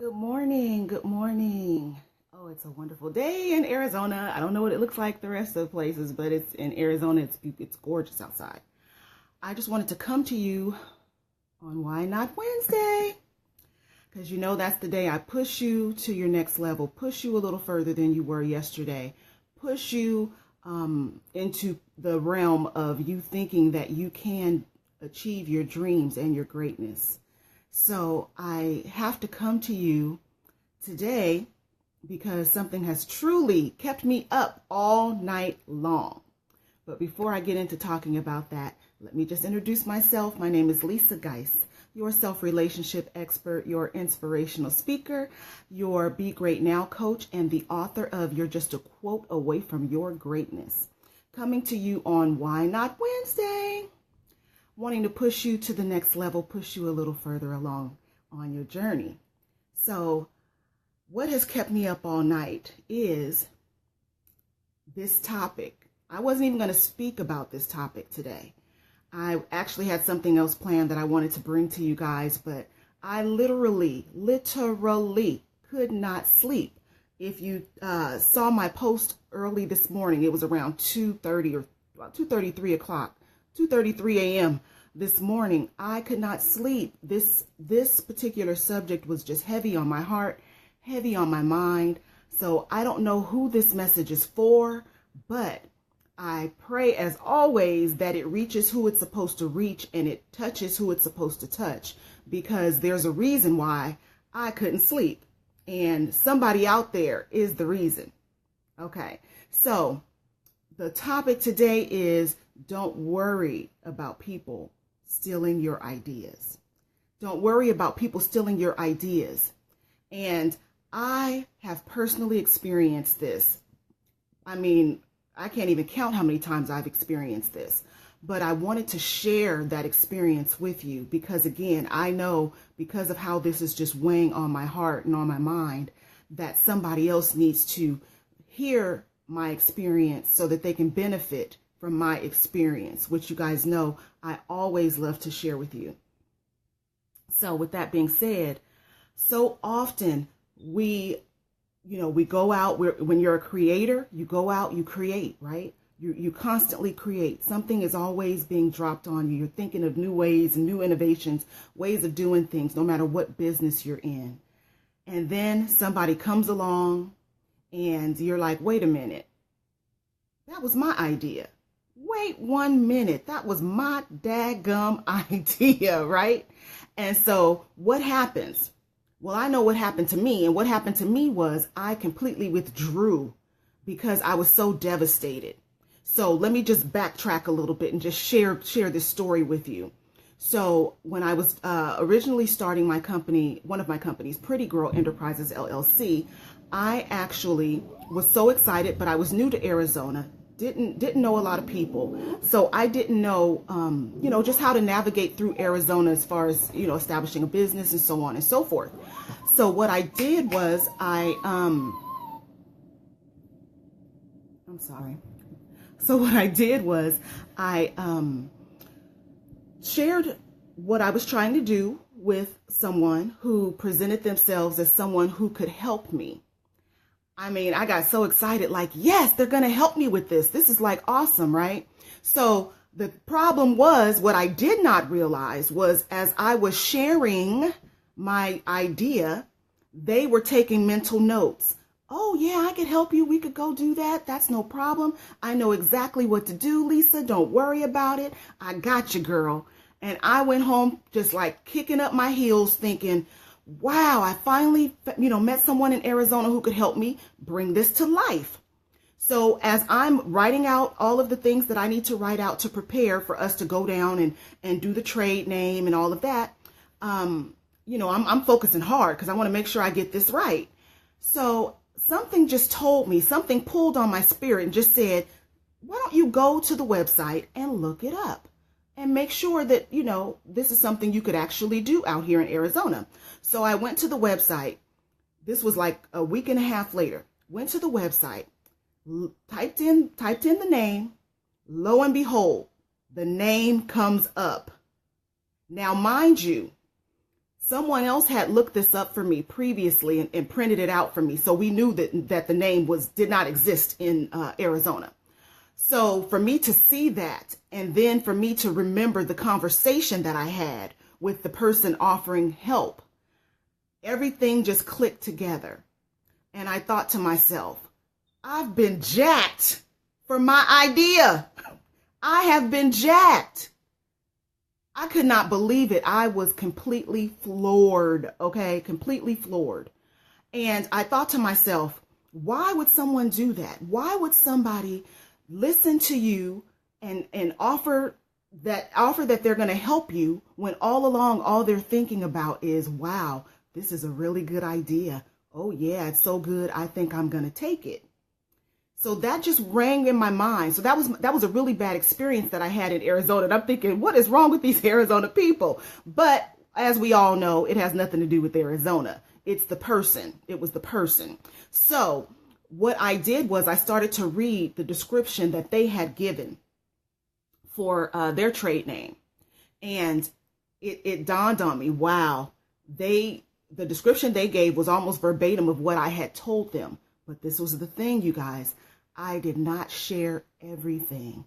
Good morning. Good morning. Oh, it's a wonderful day in Arizona. I don't know what it looks like the rest of the places, but it's in Arizona. It's gorgeous outside. I just wanted to come to you on Why Not Wednesday, because you know that's the day I push you to your next level, push you a little further than you were yesterday, push you into the realm of you thinking that you can achieve your dreams and your greatness. So I have to come to you today because something has truly kept me up all night long. But before I get into talking about that, let me just introduce myself. My name is Lisa Guice, your self-relationship expert, your inspirational speaker, your Be Great Now coach, and the author of You're Just a Quote Away from Your Greatness. Coming to you on Why Not Wednesday, wanting to push you to the next level, push you a little further along on your journey. So what has kept me up all night is this topic. I wasn't even going to speak about this topic today. I actually had something else planned that I wanted to bring to you guys, but I literally could not sleep. If you saw my post early this morning, it was around 2:30 or about 2:33 o'clock. 2:33 a.m. this morning. I could not sleep. This particular subject was just heavy on my heart, heavy on my mind. So I don't know who this message is for, but I pray as always that it reaches who it's supposed to reach and it touches who it's supposed to touch, because there's a reason why I couldn't sleep, and somebody out there is the reason. Okay, so the topic today is: don't worry about people stealing your ideas. Don't worry about people stealing your ideas. And I have personally experienced this. I mean, I can't even count how many times I've experienced this, but I wanted to share that experience with you because, again, I know because of how this is just weighing on my heart and on my mind that somebody else needs to hear my experience so that they can benefit from my experience, which you guys know I always love to share with you. So with that being said, so often we go out, when you're a creator, you go out, you create, right? You constantly create. Something is always being dropped on you. You're thinking of new ways and new innovations, ways of doing things, no matter what business you're in. And then somebody comes along and you're like, wait a minute, that was my idea. Wait 1 minute, that was my daggum idea, right? And so what happens? Well, I know what happened to me, and what happened to me was I completely withdrew because I was so devastated. So let me just backtrack a little bit and just share this story with you. So when I was originally starting my company, one of my companies, Pretty Girl Enterprises, LLC, I actually was so excited, but I was new to Arizona. Didn't know a lot of people. So I didn't know, just how to navigate through Arizona as far as, establishing a business and so on and so forth. So what I did was So what I did was I shared what I was trying to do with someone who presented themselves as someone who could help me. I mean, I got so excited, like, yes, they're going to help me with this. This is like awesome, right? So the problem was, what I did not realize was, as I was sharing my idea, they were taking mental notes. Oh, yeah, I could help you. We could go do that. That's no problem. I know exactly what to do, Lisa. Don't worry about it. I got you, girl. And I went home just like kicking up my heels thinking, wow, I finally, met someone in Arizona who could help me bring this to life. So as I'm writing out all of the things that I need to write out to prepare for us to go down and do the trade name and all of that, I'm focusing hard because I want to make sure I get this right. So something just told me, something pulled on my spirit and just said, why don't you go to the website and look it up? And make sure that, this is something you could actually do out here in Arizona. So I went to the website. This was like a week and a half later. Went to the website, typed in the name. Lo and behold, the name comes up. Now, mind you, Someone else had looked this up for me previously and printed it out for me. So we knew that the name did not exist in Arizona. So for me to see that, and then for me to remember the conversation that I had with the person offering help, everything just clicked together. And I thought to myself, I've been jacked for my idea. I have been jacked. I could not believe it. I was completely floored, okay? Completely floored. And I thought to myself, why would someone do that? Why would somebody listen to you and offer that they're going to help you when all along all they're thinking about is, wow, this is a really good idea. Oh yeah, it's so good. I think I'm going to take it. So that just rang in my mind. So that was a really bad experience that I had in Arizona. And I'm thinking, what is wrong with these Arizona people? But as we all know, it has nothing to do with Arizona. It's the person. It was the person. So what I did was I started to read the description that they had given for their trade name. And it dawned on me, wow, the description they gave was almost verbatim of what I had told them. But this was the thing, you guys. I did not share everything.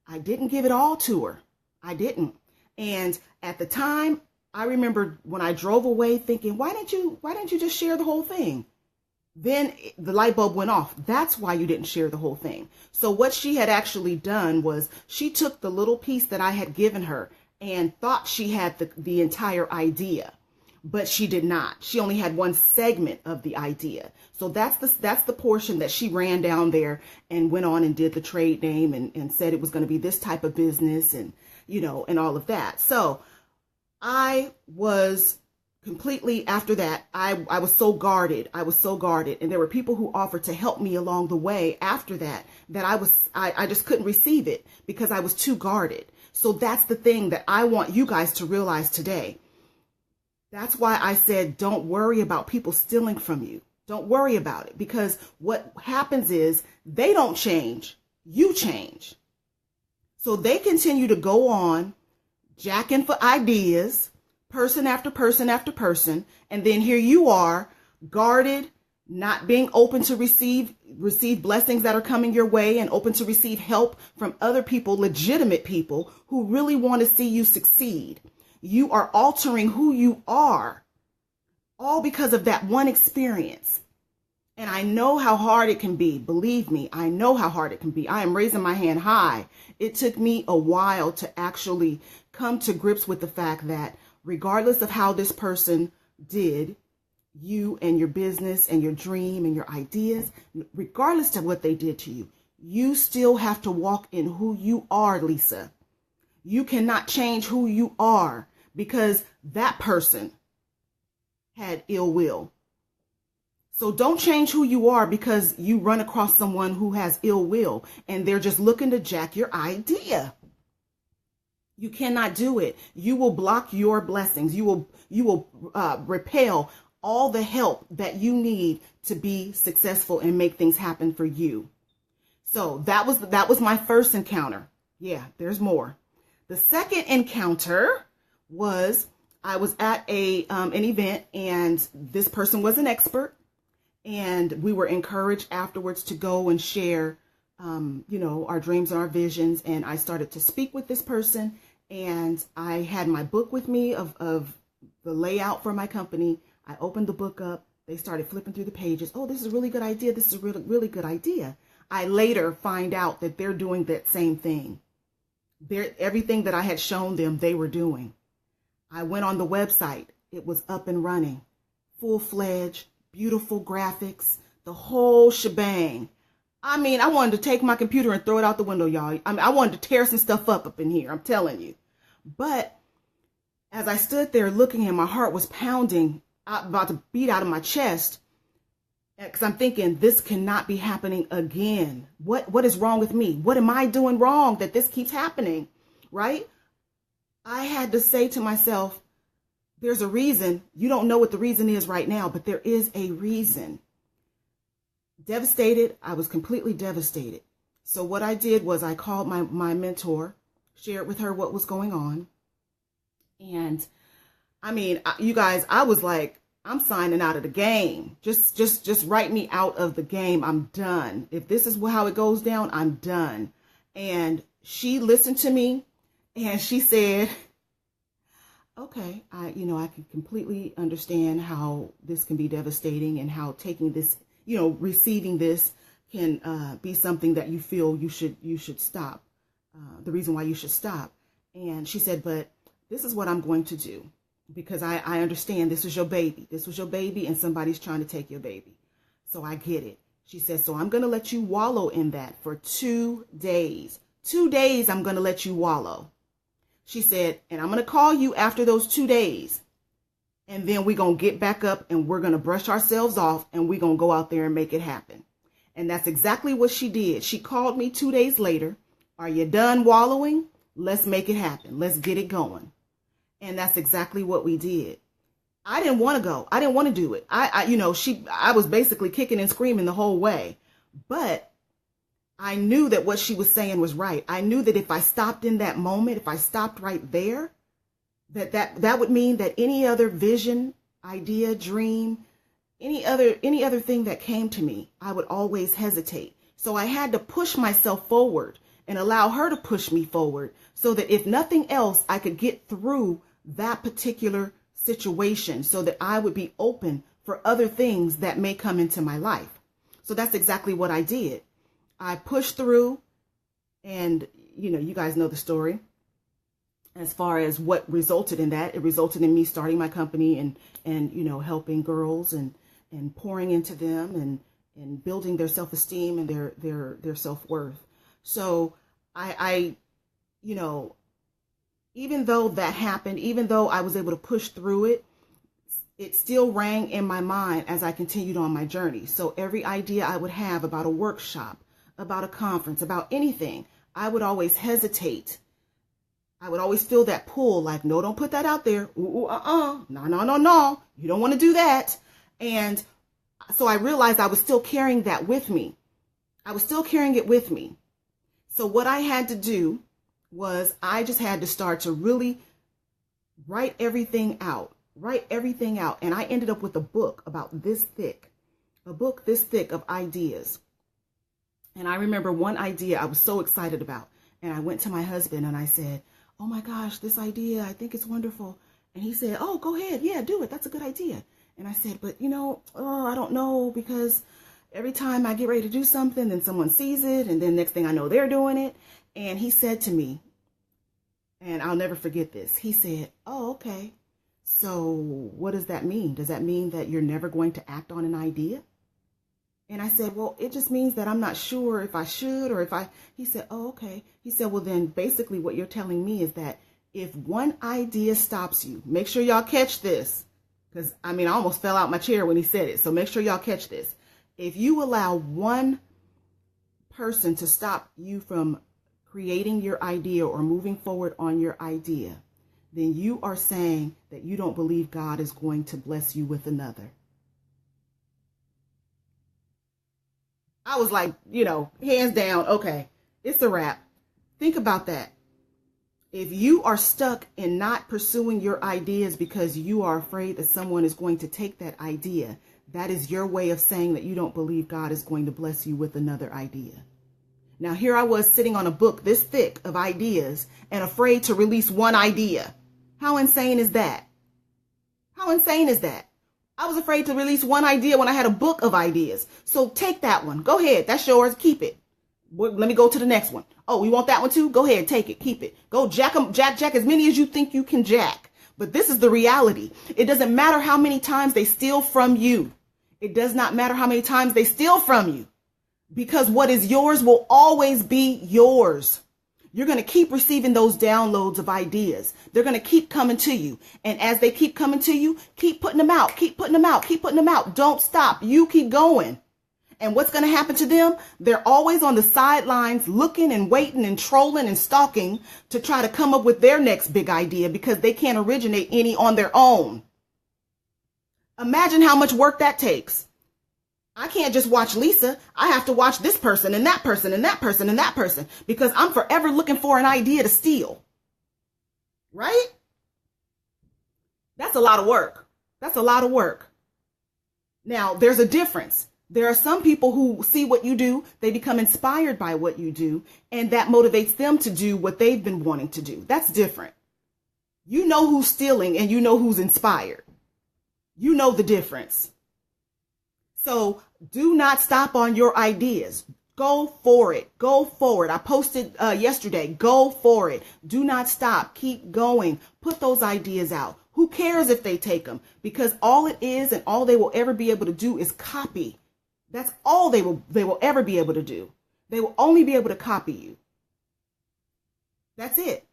I didn't give it all to her. I didn't. And at the time, I remember when I drove away thinking, why didn't you just share the whole thing? Then the light bulb went off. That's why you didn't share the whole thing. So what she had actually done was she took the little piece that I had given her and thought she had the entire idea. But she did not. She only had one segment of the idea. So that's the portion that she ran down there and went on and did the trade name and said it was going to be this type of business and, and all of that. So I was completely, after that, I was so guarded. I was so guarded. And there were people who offered to help me along the way after that I just couldn't receive it because I was too guarded. So that's the thing that I want you guys to realize today. That's why I said, don't worry about people stealing from you. Don't worry about it, because what happens is they don't change. You change. So they continue to go on jacking for ideas, person after person after person. And then here you are, guarded, not being open to receive blessings that are coming your way and open to receive help from other people, legitimate people who really want to see you succeed. You are altering who you are, all because of that one experience. And I know how hard it can be. Believe me, I know how hard it can be. I am raising my hand high. It took me a while to actually come to grips with the fact that regardless of how this person did you and your business and your dream and your ideas, regardless of what they did to you, you still have to walk in who you are, Lisa. You cannot change who you are because that person had ill will. So don't change who you are because you run across someone who has ill will and they're just looking to jack your idea. You cannot do it. You will block your blessings. You will repel all the help that you need to be successful and make things happen for you. So that was my first encounter. Yeah, there's more. The second encounter was I was at an event and this person was an expert, and we were encouraged afterwards to go and share, our dreams and our visions. And I started to speak with this person, and I had my book with me of the layout for my company. I opened the book up. They started flipping through the pages. Oh, this is a really good idea. This is a really, really good idea. I later find out that they're doing that same thing. Everything that I had shown them, they were doing. I went on the website. It was up and running, full-fledged, beautiful graphics, the whole shebang. I mean, I wanted to take my computer and throw it out the window, y'all. I wanted to tear some stuff up in here, I'm telling you. But as I stood there looking and my heart was pounding, about to beat out of my chest, because I'm thinking, this cannot be happening again. What is wrong with me? What am I doing wrong that this keeps happening, right? I had to say to myself, there's a reason. You don't know what the reason is right now, but there is a reason. Devastated. I was completely devastated. So what I did was I called my mentor, shared with her what was going on. And I mean, you guys, I was like, I'm signing out of the game. Just write me out of the game. I'm done. If this is how it goes down, I'm done. And she listened to me and she said, okay, I can completely understand how this can be devastating and how taking this, receiving this can be something that you feel you should stop. The reason why you should stop. And she said, but this is what I'm going to do. Because I understand this was your baby. This was your baby and somebody's trying to take your baby. So I get it. She says, so I'm going to let you wallow in that for 2 days. 2 days I'm going to let you wallow. She said, and I'm going to call you after those 2 days. And then we're going to get back up and we're going to brush ourselves off and we're going to go out there and make it happen. And that's exactly what she did. She called me 2 days later. Are you done wallowing? Let's make it happen. Let's get it going. And that's exactly what we did. I didn't want to go. I didn't want to do it. I was basically kicking and screaming the whole way. But I knew that what she was saying was right. I knew that if I stopped in that moment, if I stopped right there, that would mean that any other vision, idea, dream, any other thing that came to me, I would always hesitate. So I had to push myself forward and allow her to push me forward so that if nothing else, I could get through that particular situation so that I would be open for other things that may come into my life. So that's exactly what I did. I pushed through and, you guys know the story. As far as what resulted in that, it resulted in me starting my company and helping girls and pouring into them and building their self-esteem and their self-worth. So I even though that happened, even though I was able to push through it, it still rang in my mind as I continued on my journey. So every idea I would have about a workshop, about a conference, about anything, I would always hesitate. I would always feel that pull, like, no, don't put that out there. No. You don't want to do that. And so I realized I was still carrying that with me. I was still carrying it with me. So what I had to do was I just had to start to really write everything out. And I ended up with a book about this thick, of ideas. And I remember one idea I was so excited about. And I went to my husband and I said, oh my gosh, this idea, I think it's wonderful. And he said, oh, go ahead. Yeah, do it. That's a good idea. And I said, but I don't know, because every time I get ready to do something, then someone sees it. And then next thing I know, they're doing it. And he said to me, and I'll never forget this. He said, oh, okay. So what does that mean? Does that mean that you're never going to act on an idea? And I said, well, it just means that I'm not sure if I should or if he said, oh, okay. He said, well, then basically what you're telling me is that if one idea stops you, make sure y'all catch this. Because I almost fell out my chair when he said it. So make sure y'all catch this. If you allow one person to stop you from creating your idea or moving forward on your idea, then you are saying that you don't believe God is going to bless you with another. I was like, hands down, okay, it's a wrap. Think about that. If you are stuck in not pursuing your ideas because you are afraid that someone is going to take that idea, that is your way of saying that you don't believe God is going to bless you with another idea. Now, here I was sitting on a book this thick of ideas and afraid to release one idea. How insane is that? How insane is that? I was afraid to release one idea when I had a book of ideas. So take that one. Go ahead. That's yours. Keep it. Let me go to the next one. Oh, you want that one too? Go ahead. Take it. Keep it. Go jack as many as you think you can jack. But this is the reality. It doesn't matter how many times they steal from you. It does not matter how many times they steal from you. Because what is yours will always be yours. You're going to keep receiving those downloads of ideas. They're going to keep coming to you. And as they keep coming to you, keep putting them out, keep putting them out, keep putting them out. Don't stop. You keep going. And what's going to happen to them? They're always on the sidelines looking and waiting and trolling and stalking to try to come up with their next big idea because they can't originate any on their own. Imagine how much work that takes. I can't just watch Lisa. I have to watch this person and that person and that person and that person because I'm forever looking for an idea to steal. Right? That's a lot of work. That's a lot of work. Now, there's a difference. There are some people who see what you do, they become inspired by what you do, and that motivates them to do what they've been wanting to do. That's different. You know who's stealing and you know who's inspired. You know the difference. So do not stop on your ideas. Go for it. Go forward. I posted yesterday. Go for it. Do not stop. Keep going. Put those ideas out. Who cares if they take them? Because all it is and all they will ever be able to do is copy. That's all they will ever be able to do. They will only be able to copy you. That's it.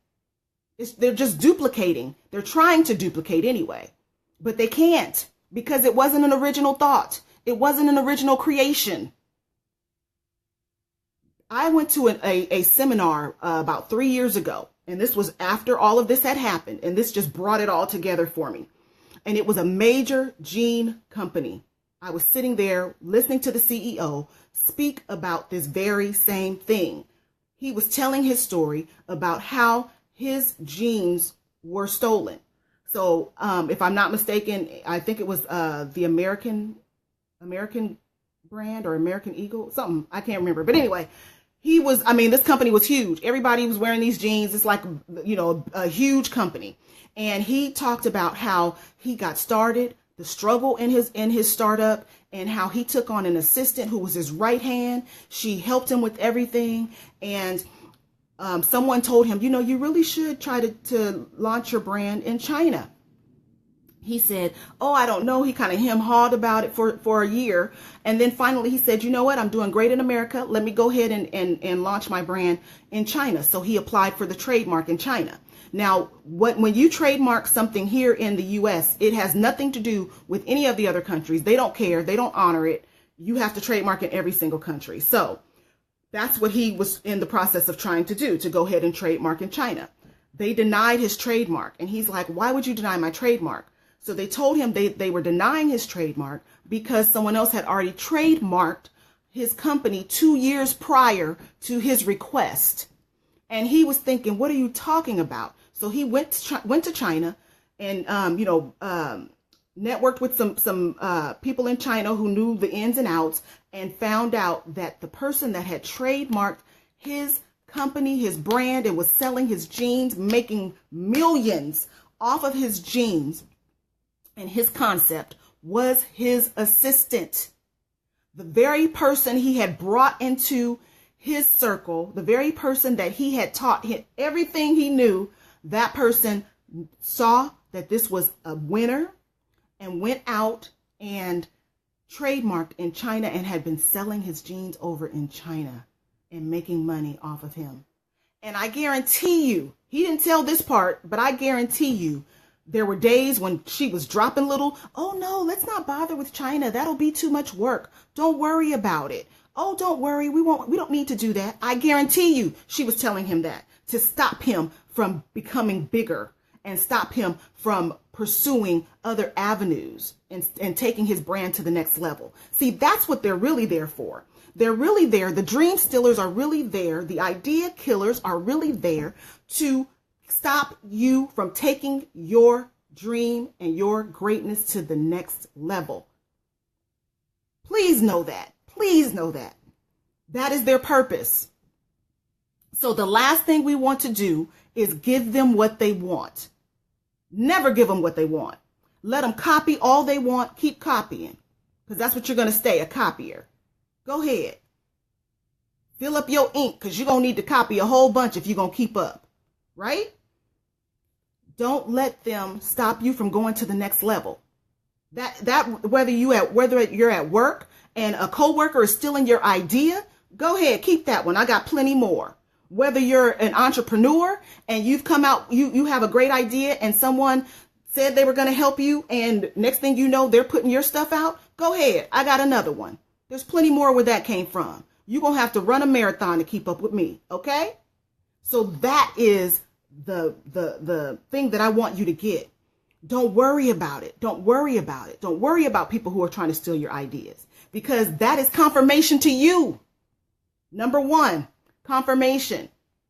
They're just duplicating. They're trying to duplicate anyway, but they can't because it wasn't an original thought. It wasn't an original creation. I went to a seminar about 3 years ago, and this was after all of this had happened, and this just brought it all together for me. And it was a major jean company. I was sitting there listening to the CEO speak about this very same thing. He was telling his story about how his jeans were stolen. So if I'm not mistaken, I think it was the American brand or American Eagle, something, I can't remember. But anyway, this company was huge. Everybody was wearing these jeans. It's like, a huge company. And he talked about how he got started, the struggle in his startup, and how he took on an assistant who was his right hand. She helped him with everything. And someone told him, you really should try to launch your brand in China. He said, oh, I don't know. He kind of hem-hawed about it for a year. And then finally he said, you know what? I'm doing great in America. Let me go ahead and launch my brand in China. So he applied for the trademark in China. Now, when you trademark something here in the U.S., it has nothing to do with any of the other countries. They don't care. They don't honor it. You have to trademark in every single country. So that's what he was in the process of trying to do, to go ahead and trademark in China. They denied his trademark. And he's like, why would you deny my trademark? So they told him they were denying his trademark because someone else had already trademarked his company 2 years prior to his request. And he was thinking, what are you talking about? So he went to China and, networked with some people in China who knew the ins and outs, and found out that the person that had trademarked his company, his brand, and was selling his jeans, making millions off of his jeans and his concept, was his assistant. The very person he had brought into his circle, the very person that he had taught him everything he knew, that person saw that this was a winner and went out and trademarked in China and had been selling his jeans over in China and making money off of him. And I guarantee you, he didn't tell this part, but I guarantee you, there were days when she was dropping little, oh no, let's not bother with China. That'll be too much work. Don't worry about it. Oh, don't worry. We don't need to do that. I guarantee you she was telling him that to stop him from becoming bigger and stop him from pursuing other avenues and taking his brand to the next level. See, that's what they're really there for. They're really there. The dream stealers are really there. The idea killers are really there to stop you from taking your dream and your greatness to the next level. Please know that. Please know that. That is their purpose. So the last thing we want to do is give them what they want. Never give them what they want. Let them copy all they want. Keep copying, because that's what you're going to stay, a copier. Go ahead. Fill up your ink, because you're going to need to copy a whole bunch if you're going to keep up. Right? Don't let them stop you from going to the next level. Whether you're at work and a coworker is stealing your idea, go ahead, keep that one. I got plenty more. Whether you're an entrepreneur and you've come out, you have a great idea and someone said they were going to help you, and next thing you know, they're putting your stuff out, go ahead. I got another one. There's plenty more where that came from. You're going to have to run a marathon to keep up with me. Okay? So that is the thing that I want you to get. Don't worry about it. Don't worry about it. Don't worry about people who are trying to steal your ideas, because that is confirmation to you. Number one, confirmation.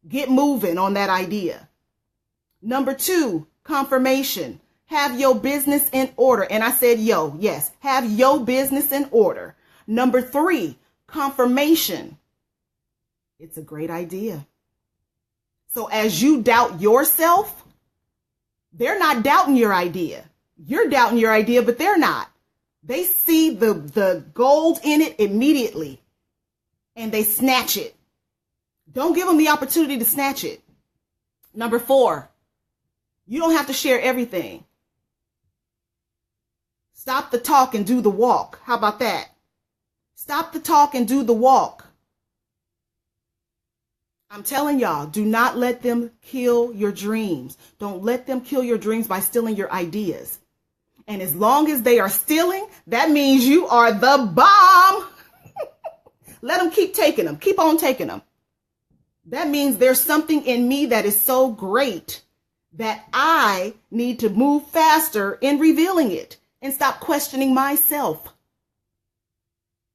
Get moving on that idea. Number two, confirmation. Have your business in order. And I said, yo, yes, have your business in order. Number 3, confirmation. It's a great idea. So as you doubt yourself, they're not doubting your idea. You're doubting your idea, but they're not. They see the gold in it immediately and they snatch it. Don't give them the opportunity to snatch it. Number 4, you don't have to share everything. Stop the talk and do the walk. How about that? Stop the talk and do the walk. I'm telling y'all, do not let them kill your dreams. Don't let them kill your dreams by stealing your ideas. And as long as they are stealing, that means you are the bomb. Let them keep taking them. Keep on taking them. That means there's something in me that is so great that I need to move faster in revealing it and stop questioning myself.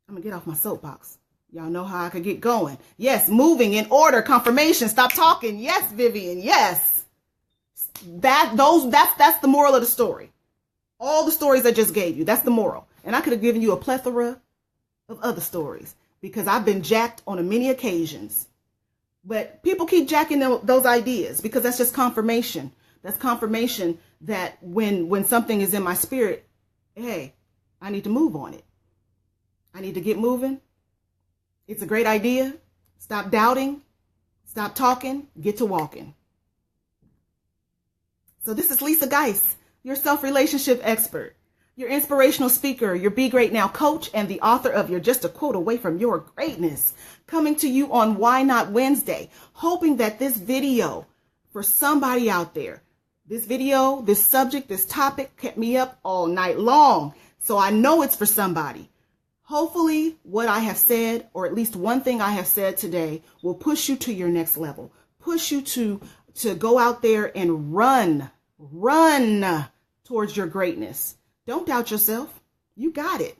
I'm going to get off my soapbox. Y'all know how I could get going. Yes, moving in order, confirmation, stop talking. Yes, Vivian, yes. That's the moral of the story. All the stories I just gave you, that's the moral. And I could have given you a plethora of other stories because I've been jacked on many occasions. But people keep jacking those ideas because that's just confirmation. That's confirmation that when something is in my spirit, hey, I need to move on it. I need to get moving. It's a great idea. Stop doubting. Stop talking. Get to walking. So this is Lisa Guice, your self-relationship expert, your inspirational speaker, your Be Great Now coach, and the author of You're Just a Quote Away from Your Greatness, coming to you on Why Not Wednesday, hoping that this video for somebody out there, this video, this subject, this topic kept me up all night long. So I know it's for somebody. Hopefully what I have said, or at least one thing I have said today, will push you to your next level, push you to go out there and run towards your greatness. Don't doubt yourself. You got it.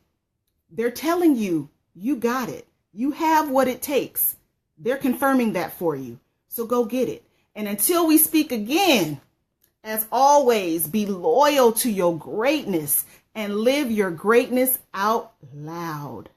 They're telling you, you got it. You have what it takes. They're confirming that for you. So go get it. And until we speak again, as always, be loyal to your greatness and live your greatness out loud.